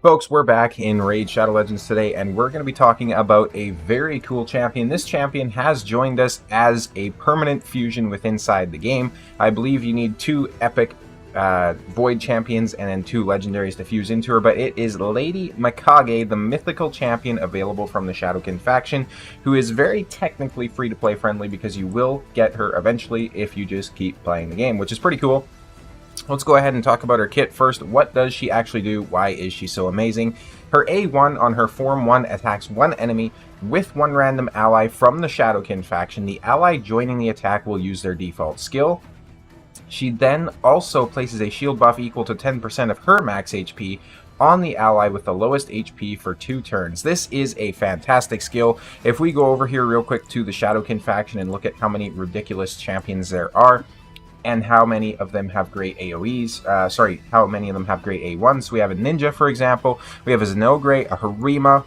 Folks, we're back in Raid Shadow Legends today, and we're going to be talking about a very cool champion. This champion has joined us as a permanent fusion with inside the game. I believe you need 2 epic Void champions and then 2 legendaries to fuse into her, but it is Lady Mikage, the mythical champion available from the Shadowkin faction, who is very technically free-to-play friendly because you will get her eventually if you just keep playing the game, which is pretty cool. Let's go ahead and talk about her kit first. What does she actually do? Why is she so amazing? Her A1 on her Form 1 attacks one enemy with one random ally from the Shadowkin faction. The ally joining the attack will use their default skill. She then also places a shield buff equal to 10% of her max HP on the ally with the lowest HP for 2 turns. This is a fantastic skill. If we go over here real quick to the Shadowkin faction and look at how many ridiculous champions there are, and how many of them have great AoEs, how many of them have great A1s. We have a Ninja, for example. We have a Xenogray, a Harima,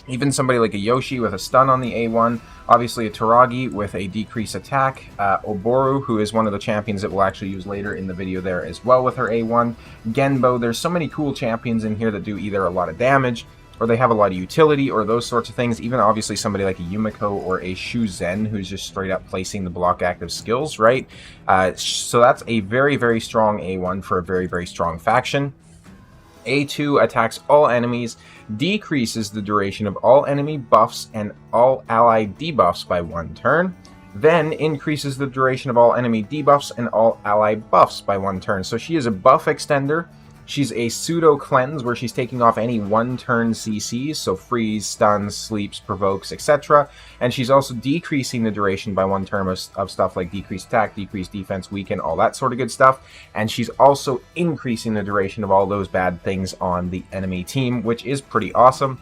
even somebody like a Yoshi with a stun on the A1. Obviously a Taragi with a decreased attack. Oboru, who is one of the champions that we'll actually use later in the video there as well with her A1. Genbo, there's so many cool champions in here that do either a lot of damage, or they have a lot of utility, or those sorts of things. Even obviously somebody like a Yumiko or a Shuzen, who's just straight up placing the block active skills, right? So that's a very, very strong A1 for a very, very strong faction. A2 attacks all enemies, decreases the duration of all enemy buffs and all ally debuffs by 1 turn, then increases the duration of all enemy debuffs and all ally buffs by 1 turn. So she is a buff extender. She's a pseudo cleanse where she's taking off any 1-turn CCs, so freeze, stuns, sleeps, provokes, etc. And she's also decreasing the duration by 1 turn of stuff like decreased attack, decreased defense, weaken, all that sort of good stuff. And she's also increasing the duration of all those bad things on the enemy team, which is pretty awesome.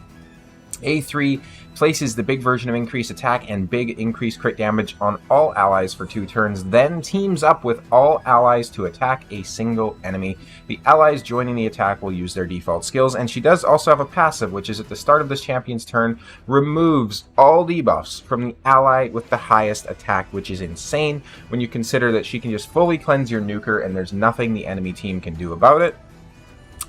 A3 places the big version of increased attack and big increased crit damage on all allies for 2 turns, then teams up with all allies to attack a single enemy. The allies joining the attack will use their default skills, and she does also have a passive, which is at the start of this champion's turn, removes all debuffs from the ally with the highest attack, which is insane when you consider that she can just fully cleanse your nuker and there's nothing the enemy team can do about it.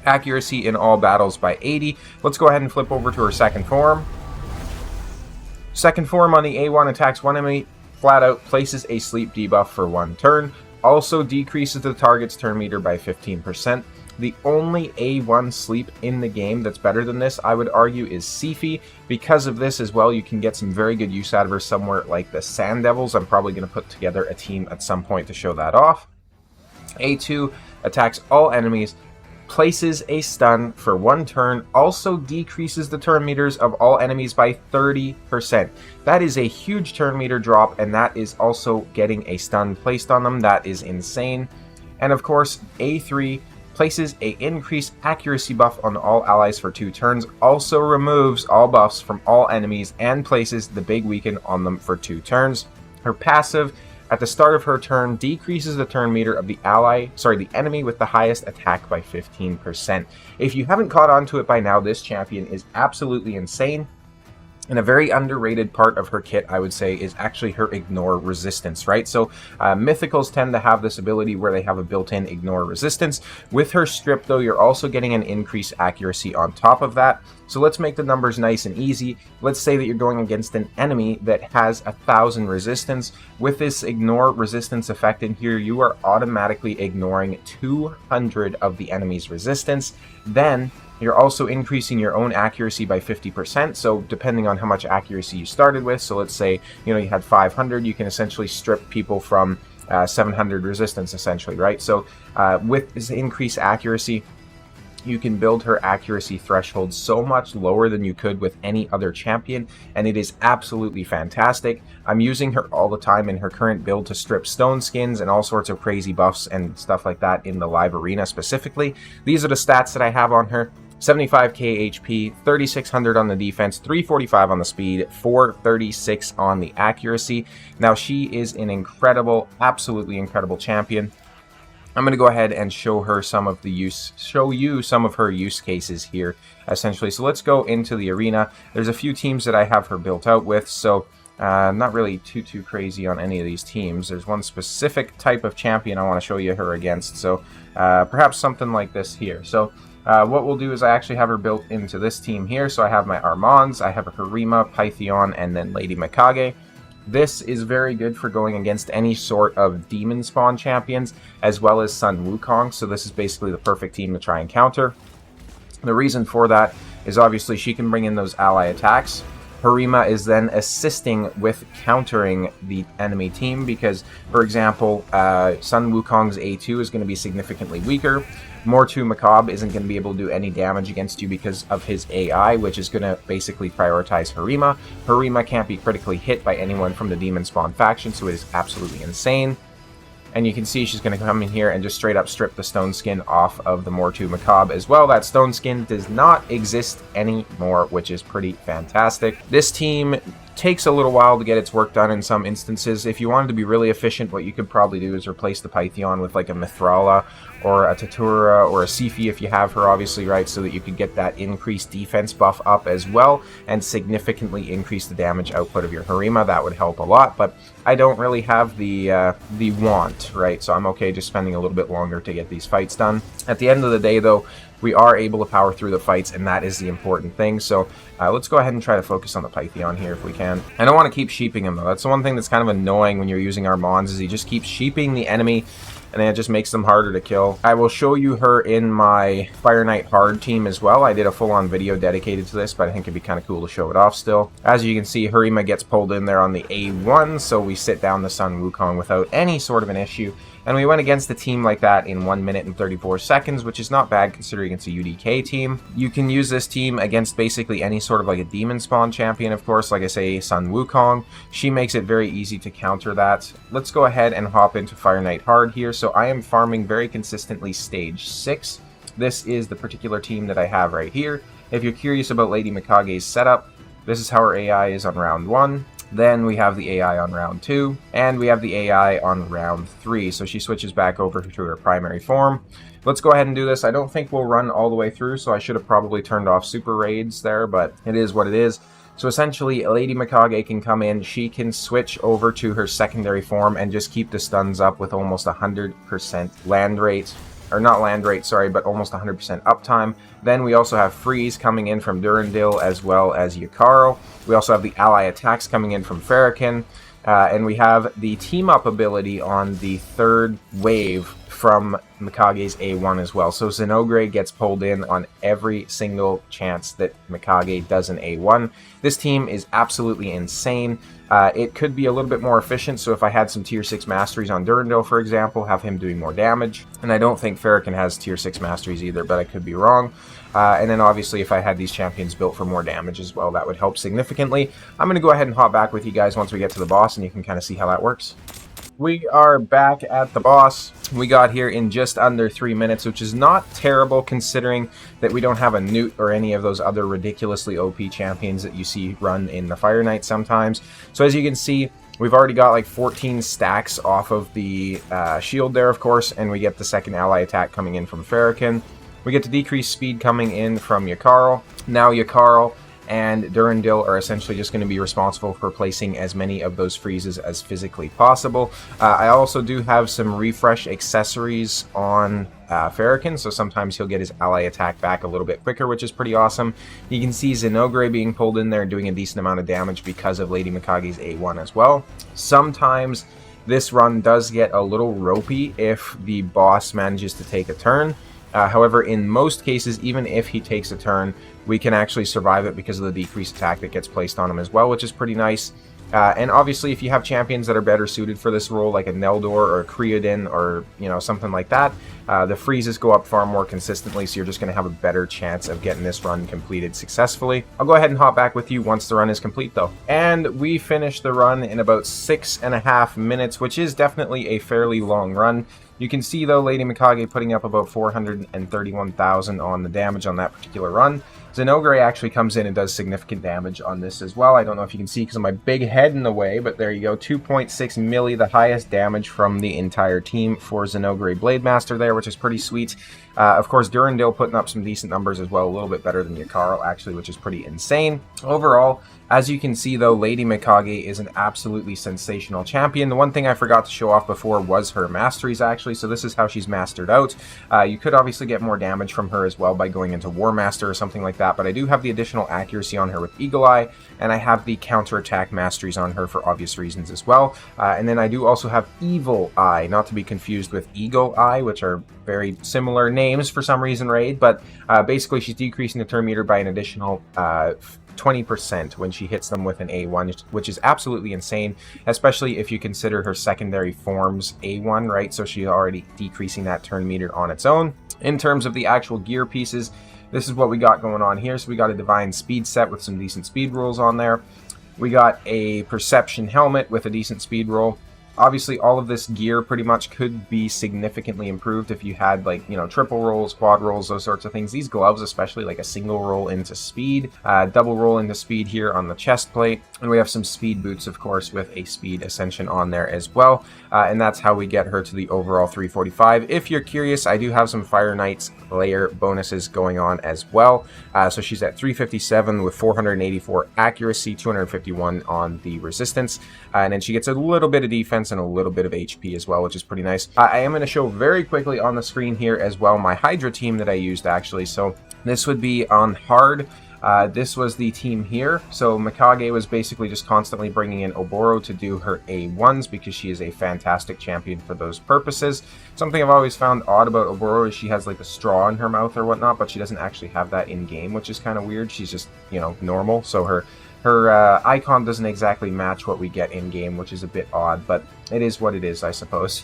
Accuracy in all battles by 80. Let's go ahead and flip over to her second form. Second form on the A1 attacks one enemy, flat out places a sleep debuff for 1 turn, also decreases the target's turn meter by 15%. The only A1 sleep in the game that's better than this, I would argue, is Sifi. Because of this as well, you can get some very good use out of her somewhere like the Sand Devils. I'm probably going to put together a team at some point to show that off. A2 attacks all enemies, places a stun for 1 turn, also decreases the turn meters of all enemies by 30%. That is a huge turn meter drop, and that is also getting a stun placed on them. That is insane. And of course, A3 places a increased accuracy buff on all allies for 2 turns, also removes all buffs from all enemies, and places the big weaken on them for 2 turns. Her passive, at the start of her turn, decreases the turn meter of the enemy with the highest attack by 15%. If you haven't caught on to it by now, this champion is absolutely insane. And a very underrated part of her kit, I would say, is actually her ignore resistance, right? So mythicals tend to have this ability where they have a built-in ignore resistance. With her strip, though, you're also getting an increased accuracy on top of that. So let's make the numbers nice and easy. Let's say that you're going against an enemy that has 1,000 resistance. With this ignore resistance effect in here, you are automatically ignoring 200 of the enemy's resistance. Then you're also increasing your own accuracy by 50%, so depending on how much accuracy you started with, so let's say, you had 500, you can essentially strip people from 700 resistance, essentially, right? So with this increased accuracy, you can build her accuracy threshold so much lower than you could with any other champion, and it is absolutely fantastic. I'm using her all the time in her current build to strip stone skins and all sorts of crazy buffs and stuff like that in the live arena specifically. These are the stats that I have on her. 75k HP, 3600 on the defense, 345 on the speed, 436 on the accuracy. Now she is an incredible, absolutely incredible champion. I'm going to go ahead and show you some of her use cases here, essentially. So let's go into the arena. There's a few teams that I have her built out with, so not really too crazy on any of these teams. There's one specific type of champion I want to show you her against, so perhaps something like this here. So What we'll do is I actually have her built into this team here. So I have my Armands, I have a Harima, Pythion, and then Lady Mikage. This is very good for going against any sort of demon spawn champions, as well as Sun Wukong, so this is basically the perfect team to try and counter. The reason for that is obviously she can bring in those ally attacks. Harima is then assisting with countering the enemy team because, for example, Sun Wukong's A2 is going to be significantly weaker. Mortu Macabre isn't going to be able to do any damage against you because of his AI, which is going to basically prioritize Harima. Harima can't be critically hit by anyone from the Demon Spawn faction, so it is absolutely insane. And you can see she's going to come in here and just straight up strip the stone skin off of the Mortu Macabre as well. That stone skin does not exist anymore, which is pretty fantastic. This team takes a little while to get its work done in some instances. If you wanted to be really efficient, what you could probably do is replace the Pythion with like a Mithrala or a Tatura or a Sifi if you have her, obviously, right, so that you could get that increased defense buff up as well and significantly increase the damage output of your Harima. That would help a lot, but I don't really have the want, right, so I'm okay just spending a little bit longer to get these fights done. At the end of the day, though, we are able to power through the fights, and that is the important thing. So let's go ahead and try to focus on the Pythion here if we can. I don't want to keep sheeping him, though. That's the one thing that's kind of annoying when you're using Armands, is he just keeps sheeping the enemy, and then it just makes them harder to kill. I will show you her in my Fire Knight Hard team as well. I did a full-on video dedicated to this, but I think it'd be kind of cool to show it off still. As you can see, Harima gets pulled in there on the A1, so we sit down the Sun Wukong without any sort of an issue. And we went against a team like that in 1 minute and 34 seconds, which is not bad considering it's a UDK team. You can use this team against basically any sort of like a demon spawn champion, of course, like I say, Sun Wukong. She makes it very easy to counter that. Let's go ahead and hop into Fire Knight Hard here. So I am farming very consistently stage 6. This is the particular team that I have right here. If you're curious about Lady Mikage's setup, this is how her AI is on round 1. Then we have the AI on round 2, and we have the AI on round 3, so she switches back over to her primary form. Let's go ahead and do this. I don't think we'll run all the way through, so I should have probably turned off super raids there, but it is what it is. So essentially, Lady Mikage can come in, she can switch over to her secondary form and just keep the stuns up with almost 100% land rate. Or not land rate, sorry, but almost 100% uptime. Then we also have Freeze coming in from Durandil as well as Yukaro. We also have the ally attacks coming in from Farrakhan. And we have the team-up ability on the third wave from Mikage's A1 as well. So Zenogre gets pulled in on every single chance that Mikage does an A1. This team is absolutely insane. It could be a little bit more efficient, so if I had some tier 6 masteries on Durandil, for example, have him doing more damage. And I don't think Farrakhan has tier 6 masteries either, but I could be wrong. And then obviously if I had these champions built for more damage as well, that would help significantly. I'm going to go ahead and hop back with you guys once we get to the boss, and you can kind of see how that works. We are back at the boss. We got here in just under 3 minutes, which is not terrible considering that we don't have a Newt or any of those other ridiculously OP champions that you see run in the Fire Knight sometimes. So as you can see, we've already got like 14 stacks off of the shield there, of course, and we get the second ally attack coming in from Farrakhan. We get the decreased speed coming in from Yukaro. Now Yukaro and Durandil are essentially just going to be responsible for placing as many of those freezes as physically possible. I also do have some refresh accessories on Farrakhan, so sometimes he'll get his ally attack back a little bit quicker, which is pretty awesome. You can see Zenogre being pulled in there and doing a decent amount of damage because of Lady Mikage's A1 as well. Sometimes this run does get a little ropey if the boss manages to take a turn. However, in most cases, even if he takes a turn, we can actually survive it because of the decreased attack that gets placed on him as well, which is pretty nice. And obviously, if you have champions that are better suited for this role, like a Neldor or a Creodin or, you know, something like that, the freezes go up far more consistently, so you're just going to have a better chance of getting this run completed successfully. I'll go ahead and hop back with you once the run is complete, though. And we finished the run in about 6.5 minutes, which is definitely a fairly long run. You can see, though, Lady Mikage putting up about 431,000 on the damage on that particular run. Zenogre actually comes in and does significant damage on this as well. I don't know if you can see because of my big head in the way, but there you go. 2.6 milli, the highest damage from the entire team for Zenogre Blademaster there, which is pretty sweet. Of course, Durandil putting up some decent numbers as well, a little bit better than Yakarl, actually, which is pretty insane. Overall, as you can see, though, Lady Mikage is an absolutely sensational champion. The one thing I forgot to show off before was her Masteries, actually, so this is how she's mastered out. You could obviously get more damage from her as well by going into War Master or something like that, but I do have the additional accuracy on her with Eagle Eye, and I have the counterattack Masteries on her for obvious reasons as well. And then I do also have Evil Eye, not to be confused with Eagle Eye, which are very similar names for some reason, Raid, but basically she's decreasing the turn meter by an additional 20% when she hits them with an A1, which is absolutely insane, especially if you consider her secondary forms A1, right? So she's already decreasing that turn meter on its own. In terms of the actual gear pieces, this is what we got going on here. So we got a Divine Speed set with some decent speed rolls on there. We got a Perception helmet with a decent speed roll. Obviously, all of this gear pretty much could be significantly improved if you had, like, you know, triple rolls, quad rolls, those sorts of things. These gloves, especially, like a single roll into speed, double roll into speed here on the chest plate. And we have some speed boots, of course, with a speed ascension on there as well. And that's how we get her to the overall 345. If you're curious, I do have some Fire Knight's layer bonuses going on as well. So she's at 357 with 484 accuracy, 251 on the resistance. And then she gets a little bit of defense and a little bit of HP as well, which is pretty nice. I am going to show very quickly on the screen here as well my Hydra team that I used, actually. So this would be on hard. This was the team here. So Mikage was basically just constantly bringing in Oboro to do her A1s because she is a fantastic champion for those purposes. Something I've always found odd about Oboro is she has like a straw in her mouth or whatnot, but she doesn't actually have that in game, which is kind of weird. She's just, you know, normal. So her icon doesn't exactly match what we get in game, which is a bit odd, but it is what it is, I suppose.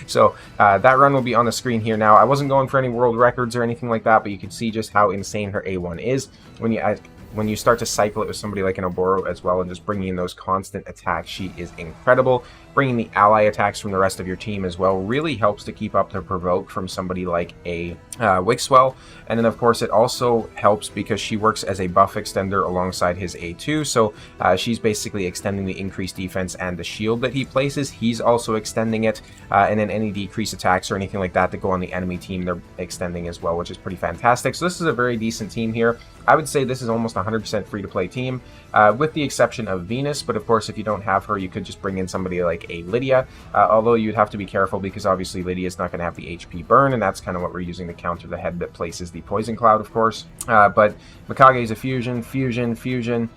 So that run will be on the screen here now. I wasn't going for any world records or anything like that, but you can see just how insane her A1 is when you start to cycle it with somebody like an Oboro as well, and just bringing in those constant attacks. She is incredible. Bringing the ally attacks from the rest of your team as well really helps to keep up the provoke from somebody like a Wixwell. And then, of course, it also helps because she works as a buff extender alongside his A2. So she's basically extending the increased defense and the shield that he places. He's also extending it. And then any decreased attacks or anything like that go on the enemy team, they're extending as well, which is pretty fantastic. So this is a very decent team here. I would say this is almost 100% free-to-play team, with the exception of Venus. But of course, if you don't have her, you could just bring in somebody like a Lydia, although you'd have to be careful because obviously Lydia is not going to have the HP burn, and that's kind of what we're using to counter the head that places the Poison Cloud, of course. But Mikage is a fusion,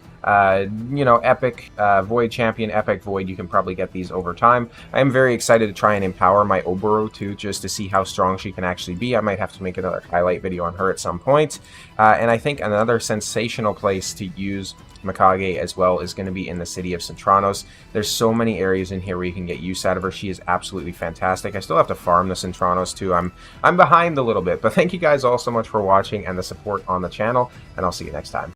you know, epic Void champion, epic Void. You can probably get these over time. I am very excited to try and empower my Oboro too, just to see how strong she can actually be. I might have to make another highlight video on her at some point. And I think another sensational place to use Mikage as well is going to be in the city of Centranos. There's so many areas in here where you can get use out of her. She is absolutely fantastic. I still have to farm the Centranos too. I'm behind a little bit, but thank you guys all so much for watching and the support on the channel, and I'll see you next time.